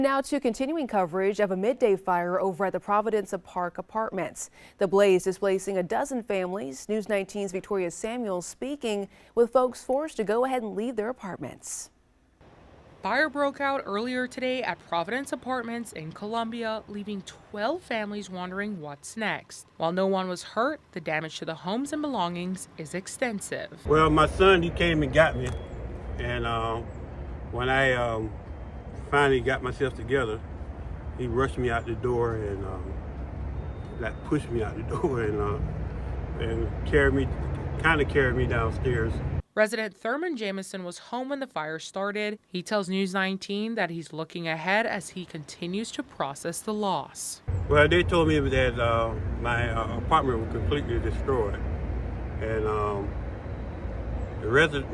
Now to continuing coverage of a midday fire over at the Providence Park Apartments. The blaze displacing a dozen families. News 19's Victoria Samuels speaking with folks forced to go ahead and leave their apartments. Fire broke out earlier today at Providence Apartments in Columbia, leaving 12 families wondering what's next. While no one was hurt, the damage to the homes and belongings is extensive. Well, my son, he came and got me, and when I finally got myself together, he rushed me out the door and pushed me out the door and carried me downstairs. Resident Thurman Jamison was home when the fire started. He tells News 19 that he's looking ahead as he continues to process the loss. Well, they told me that my apartment was completely destroyed, and the rest of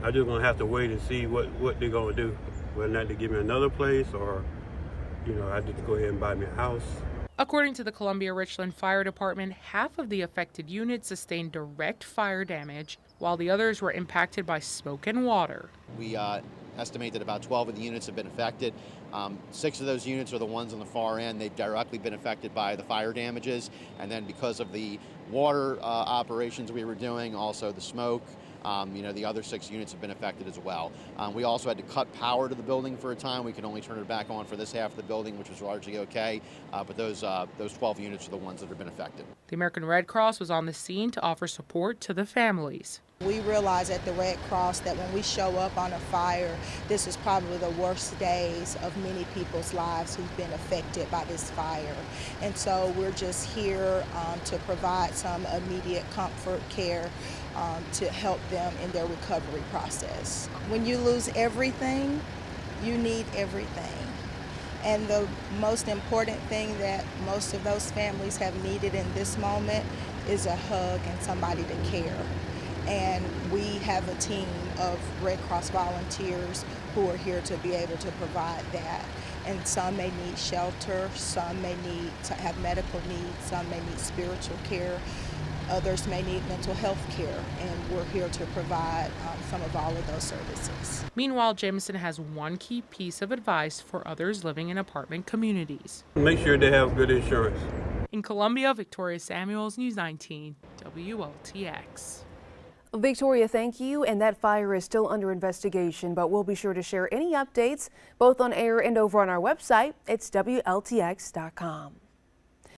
I'm just gonna have to wait and see what they're gonna do. Whether or not they give me another place, or I just go ahead and buy me a house. According to the Columbia Richland Fire Department, half of the affected units sustained direct fire damage, while the others were impacted by smoke and water. We estimate that about 12 of the units have been affected. 6 of those units are the ones on the far end. They've directly been affected by the fire damages, and then because of the water operations we were doing, also the smoke, the other 6 units have been affected as well. We also had to cut power to the building for a time. We could only turn it back on for this half of the building, which was largely okay, but those 12 units are the ones that have been affected. The American Red Cross was on the scene to offer support to the families. We realize at the Red Cross that when we show up on a fire, this is probably the worst days of many people's lives who've been affected by this fire. And so we're just here to provide some immediate comfort care to help them in their recovery process. When you lose everything, you need everything. And the most important thing that most of those families have needed in this moment is a hug and somebody to care. And we have a team of Red Cross volunteers who are here to be able to provide that. And some may need shelter, some may need to have medical needs, some may need spiritual care, others may need mental health care, and we're here to provide some of all of those services. Meanwhile, Jamison has one key piece of advice for others living in apartment communities. Make sure they have good insurance. In Columbia, Victoria Samuels, News 19, WLTX. Victoria, thank you. And that fire is still under investigation, but we'll be sure to share any updates both on air and over on our website. It's WLTX.com.